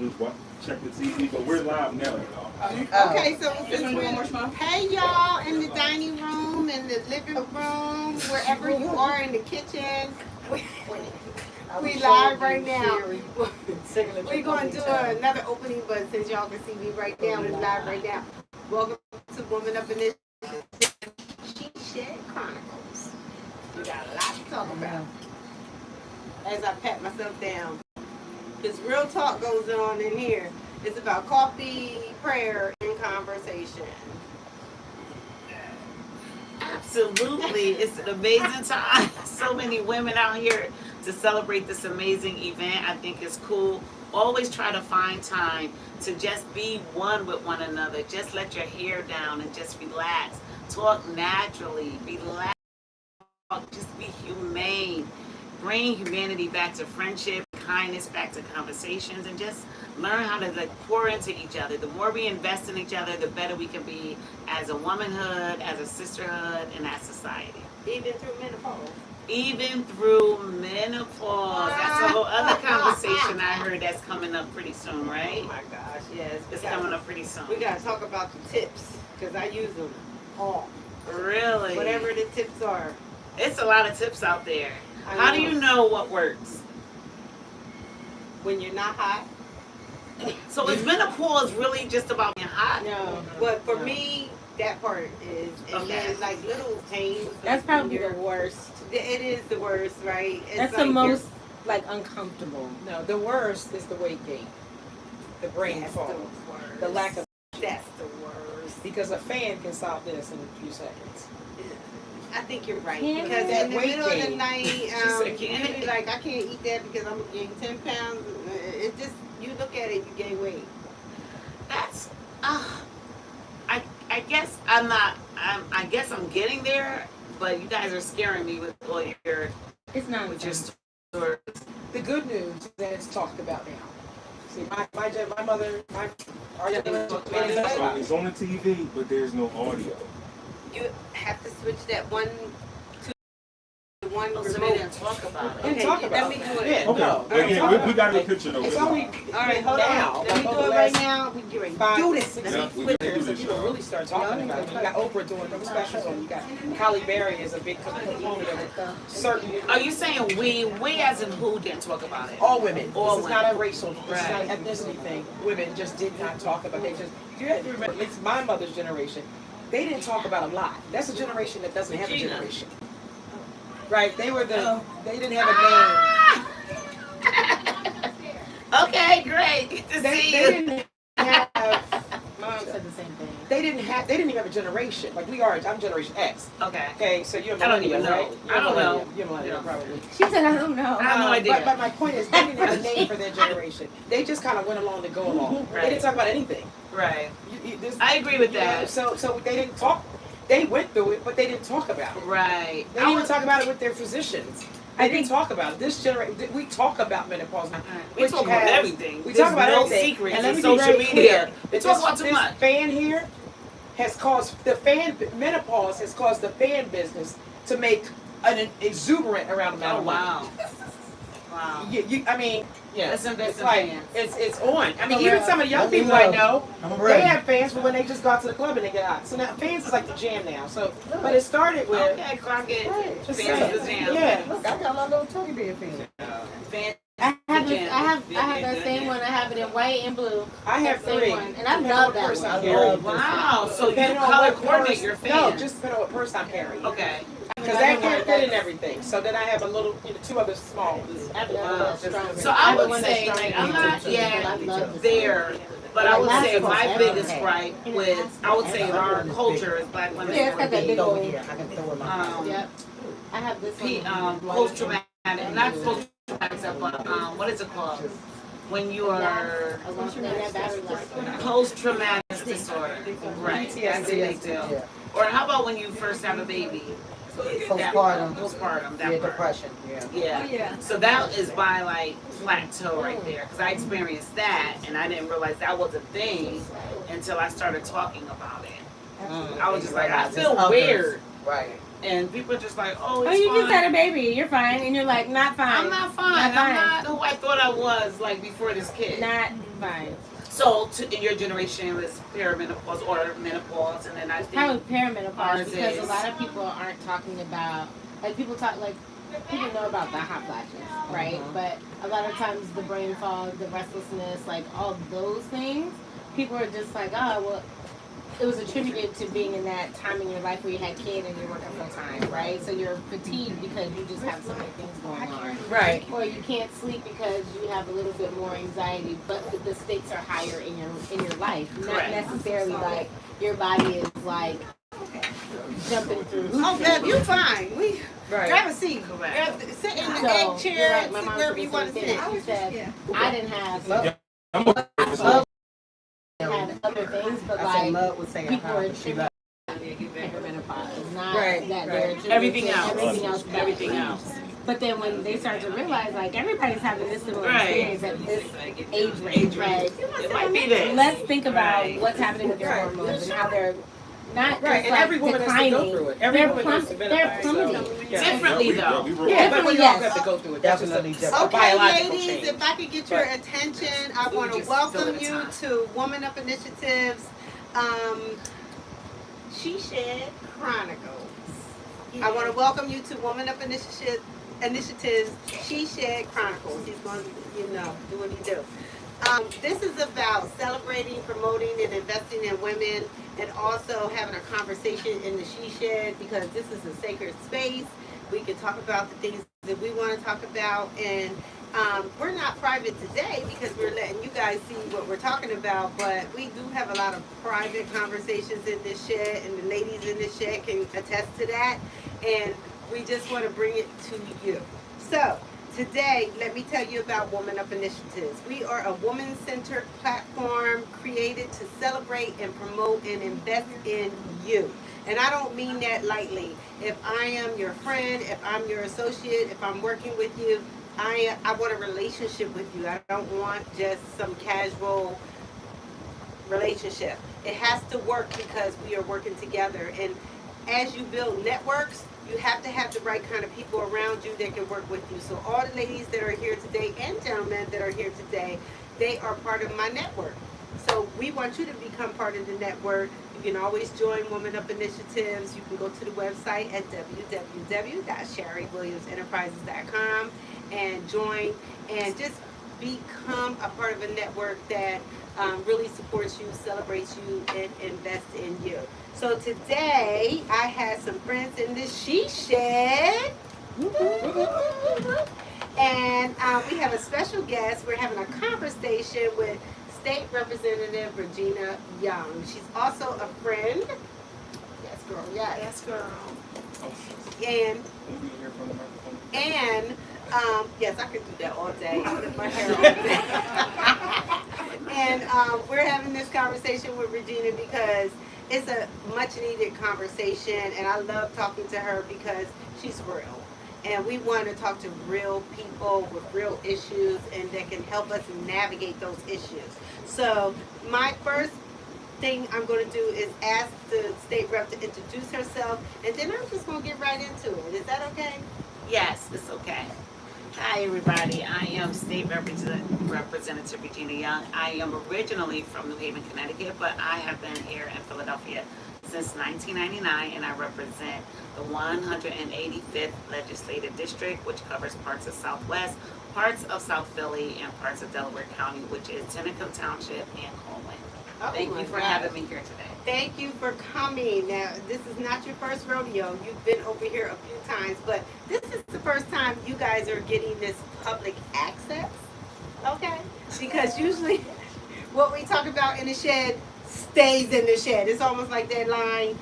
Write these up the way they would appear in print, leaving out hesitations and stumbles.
just check the TV, but we're live now, y'all. Okay, so hey y'all in the dining room, in the living room, wherever you are in the kitchen. We live right now. We're going to do another opening, but since y'all can see me right now, we're live right now. Welcome to Woman Up Initiative, Shed Chronicles. We got a lot to talk about. As I pat myself down. Because real talk goes on in here. It's about coffee, prayer, and conversation. Absolutely. It's an amazing time. So many women out here to celebrate this amazing event. I think it's cool. Always try to find time to just be one with one another. Just let your hair down and just relax. Talk naturally. Relax. Just be humane. Bring humanity back to friendship, kindness back to conversations, and just learn how to pour into each other. The more we invest in each other, the better we can be as a womanhood, as a sisterhood, and as society. Even through menopause. Even through menopause. That's a whole other conversation I heard that's coming up pretty soon, right? Oh my gosh, yes. It's coming up pretty soon. We got to talk about the tips, because I use them all. Really? Whatever the tips are. It's a lot of tips out there. How do you know what works? When you're not hot. So is menopause really just about being hot? No, but for me, that part is, and Okay. then like little pains. That's probably the worst. It is the worst, right? It's That's like the most like uncomfortable. No, the worst is the weight gain, the brain That's fog, the worst. the lack of, That's the worst. because a fan can solve this in a few seconds. I think you're right. Yeah. Because That in the weight middle of the gain. night, said, you "Can't be like, I can't eat that because I'm gonna gain 10 pounds. It just, you look at it, you gain weight. That's I guess I'm not I guess I'm getting there, but you guys are scaring me with all your It's not with your just stories. The good news is that it's talked about now. See, my mother, our generation, So it's on the TV, but there's no audio. You have to switch that one to one So they remote. didn't talk about it. Didn't talk let about me it. do it. Yeah, Okay, no. but yeah, we got the picture though. It's We're only live. All right, hold now. on. Let me like do over it the right last now. We get ready. 5, Do this. 6 Yeah, we can do this, people y'all. really start talking about it. You got Oprah doing them specials on. You got Halle Berry is a big component of it. Certain Are you saying we as in who didn't talk about it? all women. All This is women. not a racial, this Right. is not an ethnicity thing. Women just did not talk about it. You have to remember, at least my mother's generation, they didn't talk about a lot. That's a generation that doesn't have a Regina. generation. Right? They didn't have a Okay, great. Good to name. They see you. didn't have, Mom said the same thing. they didn't even have a generation. Like we are, I'm Generation X. Okay. Okay, so you're a I don't even millennial, know. right? I don't know. You're a millennial, Yeah. probably. She said, I don't know. I have no idea. But my point is, they didn't have a name for their generation. They just kind of went along to go along. Right. They didn't talk about anything. Right. This- I agree with you know, that. so they didn't talk. They went through it, but they didn't talk about it. Right. They didn't even talk about it with their physicians. They didn't talk about it. This generation, we talk about menopause. We which talk about has- everything. We There's talk about no everything. secrets And let in me be social very media. clear We that talk about too much. This fan here has caused menopause has caused the fan business to make an exuberant around amount Oh of money. wow. Wow. I mean, yeah, Let's invest it's in like fans. it's on. I mean, even some of the young people I know, I'm they ready. have fans for when they just go out to the club and they get hot. So now fans is like the jam now. So, but it started with Okay, Crockett. just Fans saying. of the jam. Yeah. Look, I got my little teddy bear fan. Fans. I have The this, jam. I have that same one. I have it in white and blue. I have Same 3. one. And I Depending love on that what purse one. I'm I carrying. love Wow. So you Depending on color what coordinate purse- your No, fans. just depending on what purse I'm carrying. Okay. Because that can't fit in everything. So then I have a little, 2 other small. I have the one that's stronger. So I have the would one that's say, stronger like, I'm than not the two, but I love this there, but I would Like, say that's my what biggest I gripe with, I would say our culture is black women. Yeah, it's got that big Over old. here, I can throw it in my Um, Yep. I have this one. Post-traumatic, not post-traumatic stuff, but what is it called? When you are I want to know that battery life. post-traumatic disorder, right? That's a big deal. Yeah. Or how about when you first have a baby? Postpartum. Postpartum, Yeah, that part. depression. Yeah. Yeah. So that is my like plateau right there, because I experienced that and I didn't realize that was a thing until I started talking about it. I was just like, I feel weird. Right. And people are just like, oh, Oh, it's you fine. just had a baby. You're fine. And you're like, not fine. I'm not fine. Not fine. I'm not who I thought I was like before this kid. Not Fine. So in your generation it was perimenopause or menopause, and then I think Probably perimenopause ours because is- a lot of people aren't talking about, like people talk, like people know about the hot flashes, right? But a lot of times the brain fog, the restlessness, like all those things, people are just like, oh, well, it was attributed to being in that time in your life where you had kids and you're working full time, right? So you're fatigued because you just have so many things going on. Right. Or you can't sleep because you have a little bit more anxiety, but the stakes are higher in your life. Not Correct. necessarily like your body is like jumping through hoops. Oh, Bev, you fine. We Right. grab a seat. Correct. Sit in the So, egg you're chair right, and my sit mom wherever said you the want same to thing. sit. She said, I didn't have Yeah, I'm okay with that. had other things, but I said like love would say people are she attributing hypermenopause, not Right, that right. they're attributing Everything to else. everything else. but- Everything else. But then when they start to realize, like everybody's having this similar Right. experience at this age range, right? It might be this. Let's think about Right. what's happening with your Right. hormones and how they're not Right, just and like every woman has to declining. go through it. Every They're woman goes to they're menopause, so- plummeting. Yeah. Differently though. We Yeah, but we all yes. have to go through it. That's just Definitely a different. Okay, biological ladies, change. if I could get your But- attention, I We want to just welcome fill in the you time. to Woman Up Initiatives, She Shed Chronicles. I want to welcome you to Woman Up Initiatives, She Shed Chronicles. He's going to, do what he do. This is about celebrating, promoting, and investing in women, and also having a conversation in the She Shed, because this is a sacred space. We can talk about the things that we want to talk about, and we're not private today because we're letting you guys see what we're talking about, but we do have a lot of private conversations in this shed, and the ladies in this shed can attest to that, and we just want to bring it to you. So, today, let me tell you about Woman Up Initiatives. We are a woman-centered platform created to celebrate and promote and invest in you. And I don't mean that lightly. If I am your friend, if I'm your associate, if I'm working with you, I want a relationship with you. I don't want just some casual relationship. It has to work because we are working together. And as you build networks, you have to have the right kind of people around you that can work with you. So all the ladies that are here today and gentlemen that are here today, they are part of my network. So we want you to become part of the network. You can always join Women Up Initiatives. You can go to the website at www.sherrywilliamsenterprises.com and join and just become a part of a network that really supports you, celebrates you, and invests in you. So today, I had some friends in the She Shed. And we have a special guest. We're having a conversation with State Representative Regina Young. She's also a friend. Yes, girl. Yes. Yes, girl. And Can we hear from the microphone? yes, I could do that all day. I flip my hair all day. And we're having this conversation with Regina because it's a much needed conversation, and I love talking to her because she's real. And we want to talk to real people with real issues and that can help us navigate those issues. So my first thing I'm going to do is ask the state rep to introduce herself, and then I'm just going to get right into it. Is that okay? Yes, it's okay. Hi, everybody. I am State Representative Regina Young. I am originally from New Haven, Connecticut, but I have been here in Philadelphia since 1999, and I represent the 185th Legislative District, which covers parts of Southwest, parts of South Philly, and parts of Delaware County, which is Tenneco Township and Coleman. Oh Thank my you for gosh. having me here today. Thank you for coming. Now, this is not your first rodeo. You've been over here a few times, but this is the first time you guys are getting this public access, okay? Because usually what we talk about in the shed stays in the shed. It's almost like that line,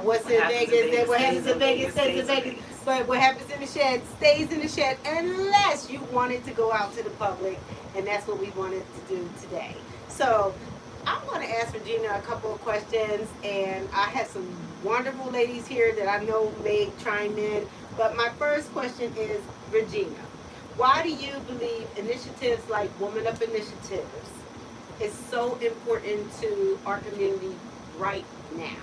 what's in Vegas, what happens in Vegas stays in Vegas. But what happens in the shed stays in the shed unless you want it to go out to the public, and that's what we wanted to do today. So I'm going to ask Regina a couple of questions, and I have some wonderful ladies here that I know may chime in. But my first question is, Regina, why do you believe initiatives like Woman Up Initiatives is so important to our community right now?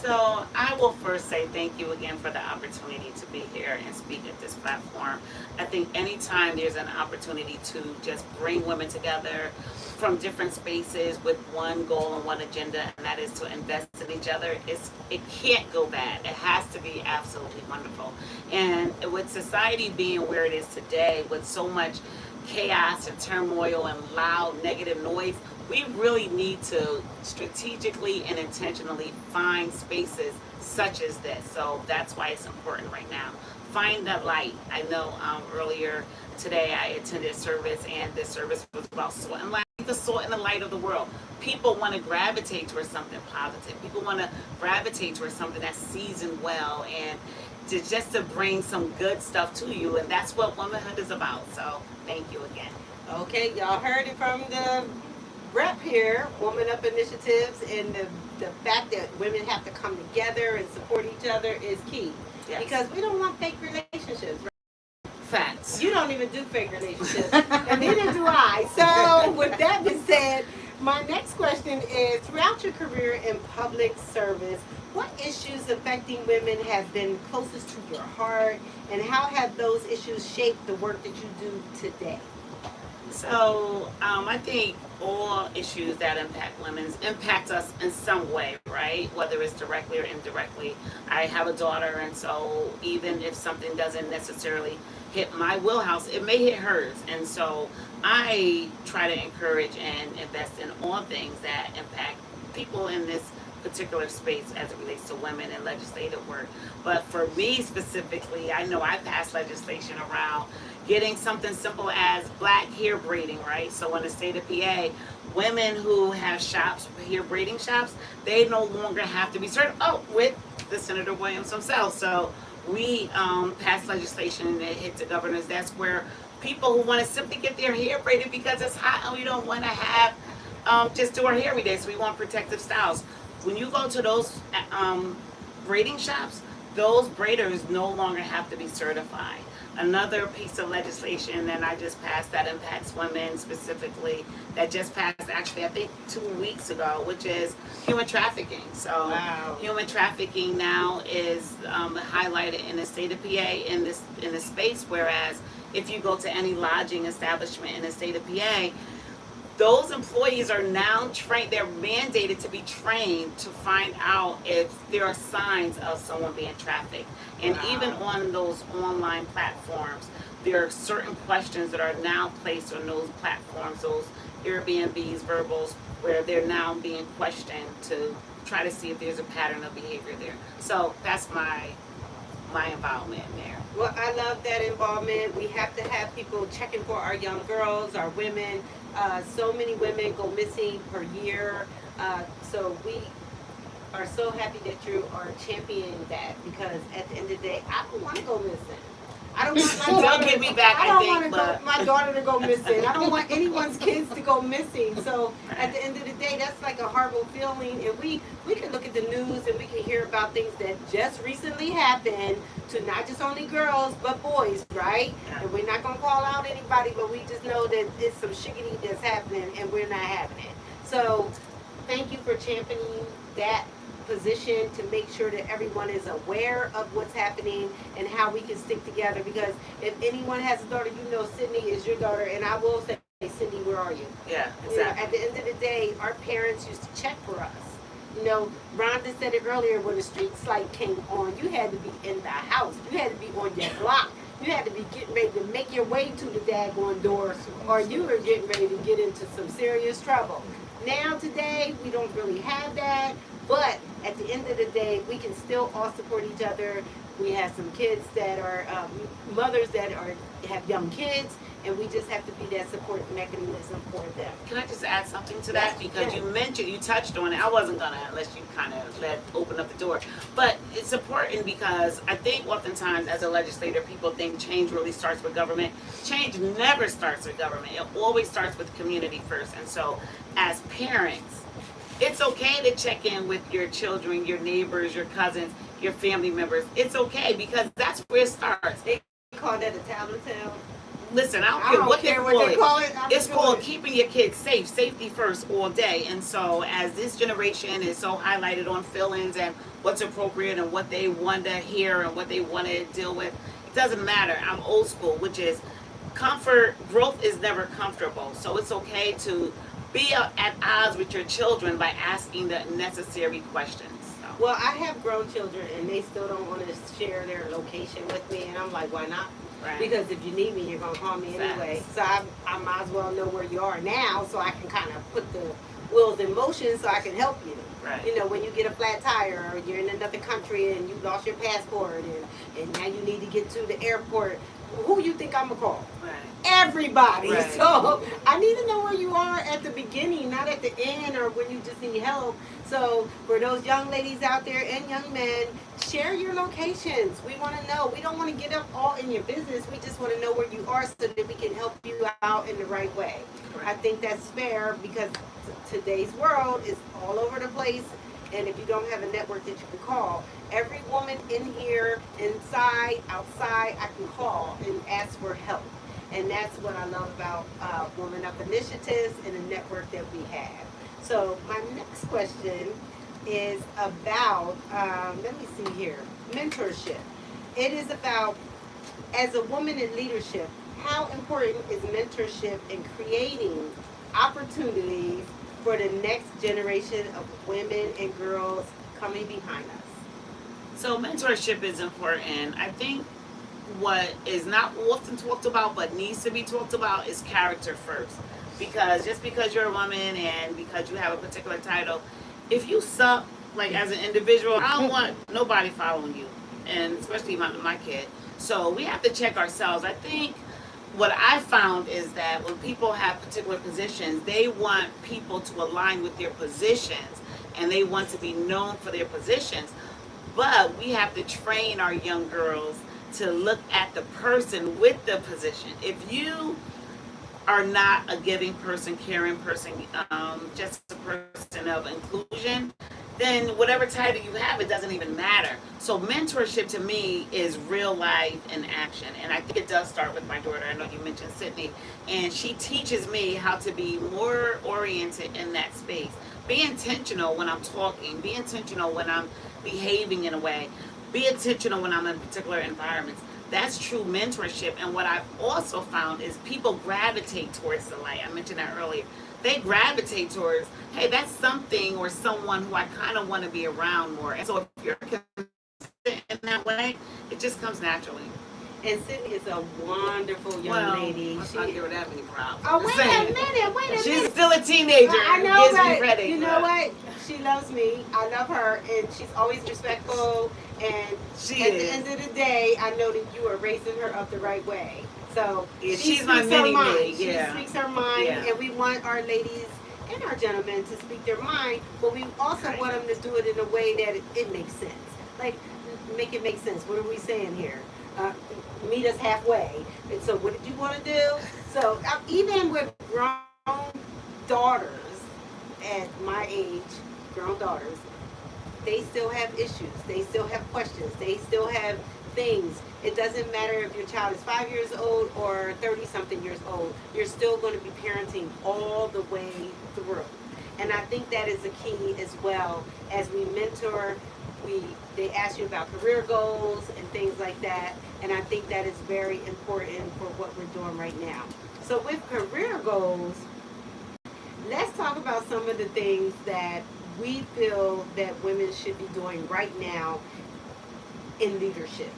So I will first say thank you again for the opportunity to be here and speak at this platform. I think anytime there's an opportunity to just bring women together from different spaces with one goal and one agenda, and that is to invest in each other, it can't go bad. It has to be absolutely wonderful. And with society being where it is today, with so much chaos and turmoil and loud negative noise, we really need to strategically and intentionally find spaces such as this. So that's why it's important right now. Find the light. I know earlier today I attended service, and this service was about salt and light, the salt and the light of the world. People want to gravitate towards something positive. People want to gravitate towards something that's seasoned well, and just to bring some good stuff to you. And that's what womanhood is about. So thank you again. Okay, y'all heard it from the rep here, Woman Up Initiatives, and the fact that women have to come together and support each other is key. Yes. Because we don't want fake relationships, right? Facts. You don't even do fake relationships, and neither do I. So with that being said, my next question is, throughout your career in public service, what issues affecting women have been closest to your heart, and how have those issues shaped the work that you do today? So I think all issues that impact women impact us in some way, right? Whether it's directly or indirectly. I have a daughter, and so even if something doesn't necessarily hit my wheelhouse, it may hit hers. And so I try to encourage and invest in all things that impact people in this particular space as it relates to women and legislative work. But for me specifically, I know I passed legislation around getting something simple as black hair braiding, right? So in the state of PA, women who have shops, hair braiding shops, they no longer have to be certified with the Senator Williams himself. So we passed legislation, and it hit the governor's desk, where people who want to simply get their hair braided because it's hot and we don't want to have just do our hair every day, so we want protective styles. When you go to those braiding shops, those braiders no longer have to be certified. Another piece of legislation that I just passed that impacts women specifically, that just passed actually I think 2 weeks ago, which is human trafficking. So Wow. Human trafficking now is highlighted in the state of PA in this space, whereas if you go to any lodging establishment in the state of PA, those employees are now trained, they're mandated to be trained to find out if there are signs of someone being trafficked. And even on those online platforms, there are certain questions that are now placed on those platforms, those Airbnbs, Verbals, where they're now being questioned to try to see if there's a pattern of behavior there. So that's my involvement there. Well, I love that involvement. We have to have people checking for our young girls, our women. So many women go missing per year. So we are so happy that you are championing that, because at the end of the day, I don't want to go missing. I don't want my daughter. They'll get me back, I don't I want think, to go, but my daughter to go missing. I don't want anyone's kids to go missing. So at the end of the day, that's like a horrible feeling. And we can look at the news and we can hear about things that just recently happened to not just only girls but boys, right? And we're not gonna call out anybody, but we just know that it's some shiggity that's happening and we're not having it. So thank you for championing that position to make sure that everyone is aware of what's happening and how we can stick together. Because if anyone has a daughter, you know Sydney is your daughter, and I will say, Sydney, where are you? yeah, You know, exactly. at the end of the day, our parents used to check for us. You know, Rhonda said it earlier, when the street light came on, you had to be in the house. You had to be on your block. You had to be getting ready to make your way to the daggone door, or you were getting ready to get into some serious trouble. Now, today, we don't really have that, but at the end of the day, we can still all support each other. We have some kids that are mothers that have young kids, and we just have to be that support mechanism for them. Can I just add something to that? Yes, you Because can. you touched on it. I wasn't gonna, unless you kind of open up the door. But it's important because I think oftentimes as a legislator, people think change really starts with government. Change never starts with government. It always starts with community first. And so as parents, it's okay to check in with your children, your neighbors, your cousins, your family members. It's okay, because that's where it starts. They call that a tattletale. listen, I don't I care don't what care they what call they it. call it. It's called keeping your kids safe, safety first all day. And so as this generation is so highlighted on feelings and what's appropriate and what they want to hear and what they want to deal with, it doesn't matter. I'm old school, which is comfort. Growth is never comfortable. So it's okay to be at odds with your children by asking the necessary questions. So. Well, I have grown children, and they still don't want to share their location with me, and I'm like, why not? Right. Because if you need me, you're gonna call me anyway. So I might as well know where you are now, so I can kind of put the wheels in motion, so I can help you. Right. You know, when you get a flat tire, or you're in another country and you lost your passport, and now you need to get to the airport, who you think I'm gonna call? Right. Everybody. Right. So I need to know where you are at the beginning, not at the end or when you just need help. So for those young ladies out there and young men, share your locations. We want to know. We don't want to get up all in your business. We just want to know where you are so that we can help you out in the right way. Correct. I think that's fair because today's world is all over the place. And if you don't have a network that you can call, every woman in here, inside, outside, I can call and ask for help. And that's what I love about Women Up Initiatives and the network that we have. So my next question is about, let me see here, mentorship. It is about, as a woman in leadership, how important is mentorship in creating opportunities for the next generation of women and girls coming behind us? So mentorship is important. I think what is not often talked about but needs to be talked about is character first. Because just because you're a woman and because you have a particular title, if you suck like as an individual, I don't want nobody following you, and especially my kid. So we have to check ourselves. I think what I found is that when people have particular positions, they want people to align with their positions and they want to be known for their positions. But we have to train our young girls to look at the person with the position. If you are not a giving person, caring person, just a person of inclusion, then whatever title you have, it doesn't even matter. So mentorship to me is real life in action. And I think it does start with my daughter. I know you mentioned Sydney. And she teaches me how to be more oriented in that space. Be intentional when I'm talking. Be intentional when I'm behaving in a way. Be intentional when I'm in particular environments. That's true mentorship. And what I've also found is people gravitate towards the light. I mentioned that earlier. They gravitate towards, hey, that's something or someone who I kind of want to be around more. And so if you're consistent in that way, it just comes naturally. And Sydney is a wonderful young lady. Let's not give her that many problems. Oh, wait a minute. She's still a teenager. I know, gives me but credit, you know what? She loves me. I love her, and she's always respectful. And She at is. the end of the day, I know that you are raising her up the right way. So Yeah, she she's my speaks her mini mind. me, She yeah. speaks her mind, Yeah. and we want our ladies and our gentlemen to speak their mind, but we also Right. want them to do it in a way that it makes sense. Like, make it make sense. What are we saying here? Meet us halfway. And so what did you want to do? So even with grown daughters at my age, grown daughters, they still have issues. They still have questions. They still have things. It doesn't matter if your child is 5 years old or 30-something years old. You're still going to be parenting all the way through. And I think that is a key as well. As we mentor, they ask you about career goals and things like that. And I think that is very important for what we're doing right now. So with career goals, let's talk about some of the things that we feel that women should be doing right now in leadership.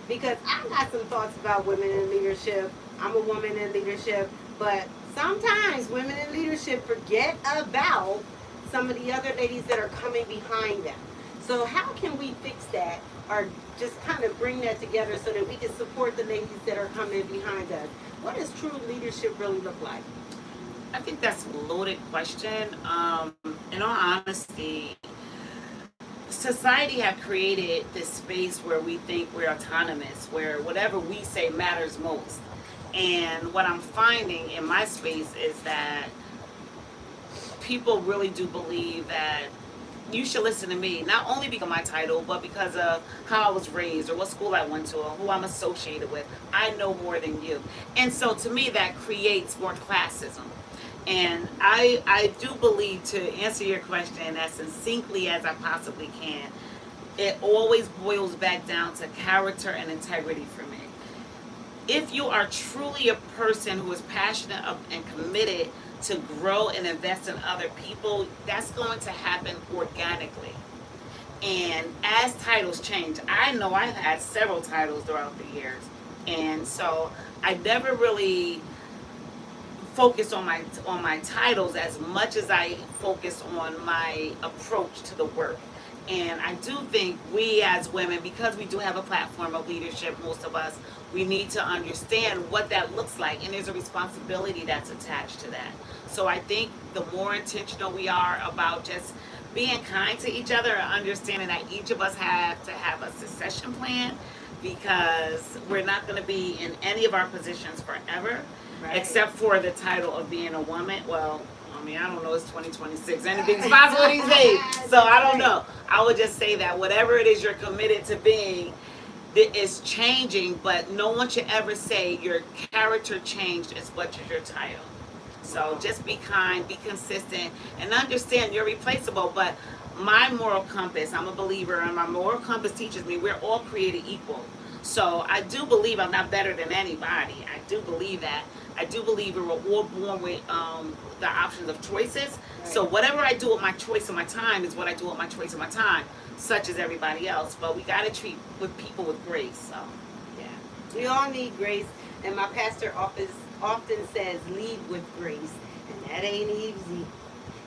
Because I got some thoughts about women in leadership. I'm a woman in leadership, but sometimes women in leadership forget about some of the other ladies that are coming behind them. So how can we fix that, or just kind of bring that together so that we can support the ladies that are coming behind us? What does true leadership really look like? I think that's a loaded question. In all honesty, society have created this space where we think we're autonomous, where whatever we say matters most. And what I'm finding in my space is that people really do believe that you should listen to me, not only because of my title, but because of how I was raised or what school I went to or who I'm associated with. I know more than you. And so to me, that creates more classism. And I do believe, to answer your question as succinctly as I possibly can, it always boils back down to character and integrity for me. If you are truly a person who is passionate and committed to grow and invest in other people, that's going to happen organically. And as titles change, I know I've had several titles throughout the years. And so I never really focused on my titles as much as I focused on my approach to the work. And I do think we as women, because we do have a platform of leadership, most of us, we need to understand what that looks like. And there's a responsibility that's attached to that. So I think the more intentional we are about just being kind to each other and understanding that each of us have to have a succession plan, because we're not going to be in any of our positions forever, right, except for the title of being a woman. Well, I mean, I don't know, it's 2026. Anything's possible these days. So I don't know. I would just say that whatever it is you're committed to being, it is changing, but no one should ever say your character changed as much as your title. So just be kind, be consistent, and understand you're replaceable. But my moral compass, I'm a believer, and my moral compass teaches me we're all created equal. So I do believe I'm not better than anybody. I do believe that. I do believe we were all born with the options of choices. Right. So whatever I do with my choice of my time is what I do with my choice of my time, such as everybody else. But we got to treat with people with grace. So, yeah. We all need grace. And my pastor often says, lead with grace. And that ain't easy.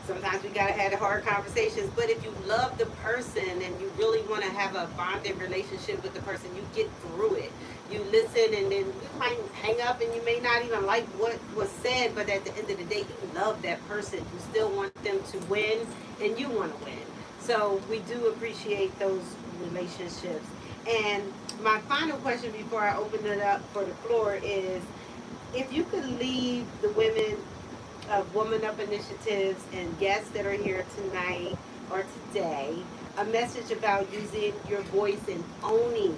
Sometimes we gotta have the hard conversations, but if you love the person and you really want to have a bonded relationship with the person, you get through it. You listen, and then you might hang up and you may not even like what was said, but at the end of the day, you love that person. You still want them to win, and you want to win. So we do appreciate those relationships. And my final question before I open it up for the floor is, if you could leave the women of Woman Up Initiatives and guests that are here tonight or today a message about using your voice and owning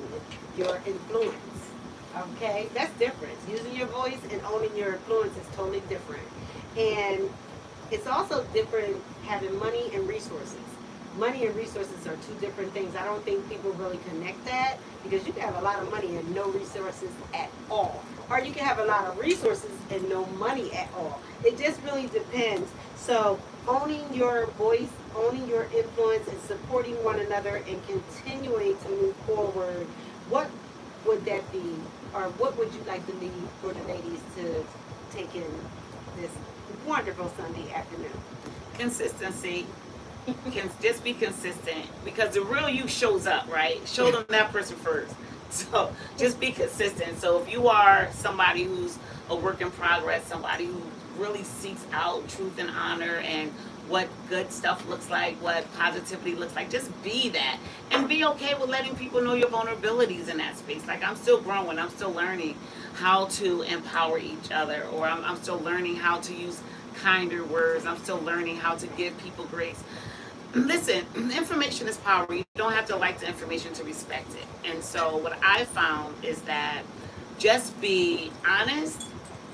your influence. Okay, that's different. Using your voice and owning your influence is totally different. And it's also different having money and resources. Money and resources are two different things. I don't think people really connect that, because you can have a lot of money and no resources at all. Or you can have a lot of resources and no money at all. It just really depends. So owning your voice, owning your influence, and supporting one another and continuing to move forward, what would that be? Or what would you like to leave for the ladies to take in this wonderful Sunday afternoon? Consistency. Can just be consistent, because the real you shows up, right? Show them that person first. So just be consistent. So if you are somebody who's a work in progress, somebody who really seeks out truth and honor and what good stuff looks like, what positivity looks like, just be that. And be okay with letting people know your vulnerabilities in that space. Like, I'm still growing. I'm still learning how to empower each other, or I'm still learning how to use kinder words. I'm still learning how to give people grace. Listen, information is power. You don't have to like the information to respect it. And so what I found is that just be honest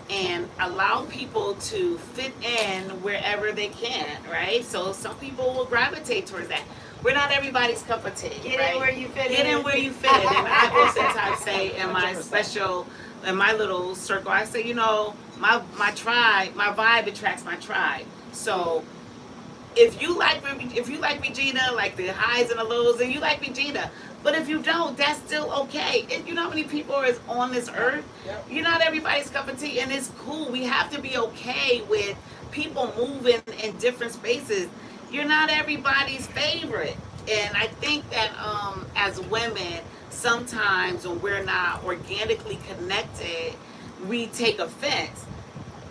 and allow people to fit in wherever they can, right? So some people will gravitate towards that. We're not everybody's cup of tea. Get right? in where you fit in. Get in where you fit in. And I oftentimes say in my little circle, I say, my tribe, my vibe attracts my tribe. So if you like Regina, like the highs and the lows, then you like Regina. But if you don't, that's still okay. You know how many people are on this earth? Yep. You're not everybody's cup of tea, and it's cool. We have to be okay with people moving in different spaces. You're not everybody's favorite. And I think that as women, sometimes when we're not organically connected, we take offense.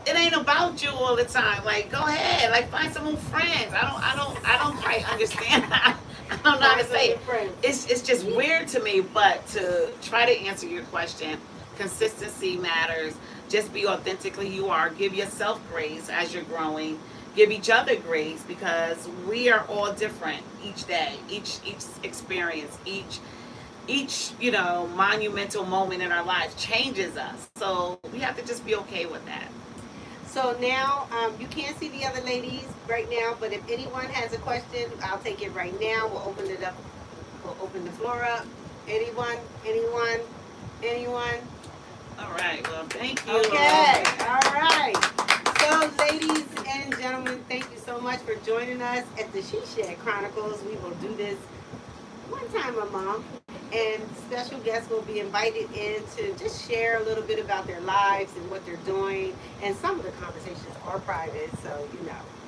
It ain't about you all the time. Like, go ahead, like find some new friends. I don't quite understand. I don't know how to say it. It's just weird to me. But to try to answer your question, consistency matters. Just be authentically you are. Give yourself grace as you're growing. give each other grace, because we are all different each day, each experience, each monumental moment in our life changes us. So we have to just be okay with that. So now, you can't see the other ladies right now, but if anyone has a question, I'll take it right now. We'll open it up. We'll open the floor up. Anyone? All right. Well, thank you. Okay. All right. So, ladies and gentlemen, thank you so much for joining us at the Shed Chronicles. We will do this one time a month, and special guests will be invited in to just share a little bit about their lives and what they're doing. And some of the conversations are private, so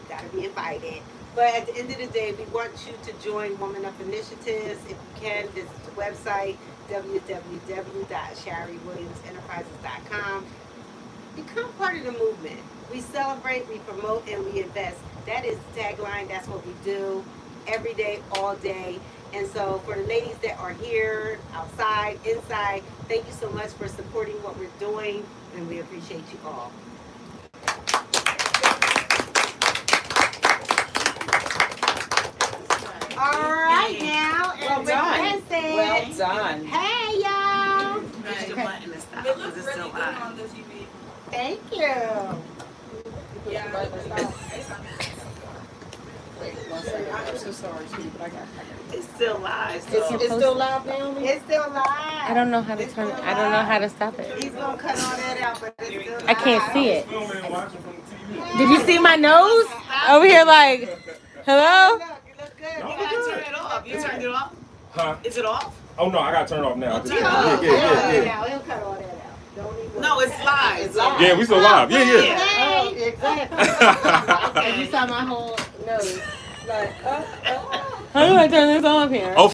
gotta be invited. But at the end of the day, we want you to join Woman Up Initiatives. If you can, visit the website www.sharrywilliamsenterprises.com. Become part of the movement. We celebrate, we promote, and we invest. That is the tagline. That's what we do every day, all day. And so for the ladies that are here, outside, inside, thank you so much for supporting what we're doing, and we appreciate you all. All right, now, Well and done. Wednesday. Well done. Hey, y'all. Push the button and stop, It 'cause looks it's really still good live. on the TV. Thank you. Yeah, I'm so sorry, sweetie, but I got It's still live. So. It's still live, Naomi? It's still live. I don't know how to turn it. I don't know how to stop it. He's gonna cut all that out, but it's still live. I can't see it. Filming and watching from the TV. Did you see my nose? Over here like, hello? Look, it looks good. You gotta turn it off. You turned it off? Huh? Is it off? Oh no, I gotta turn it off now. Oh, turn it Yeah, off. yeah, yeah, yeah. Now he'll cut all that out. Don't even. No, it's live. It's live. Yeah, we still live. Yeah, yeah. Hey. Exactly. And you saw my whole nose. Like, How do I turn this off here? Oh,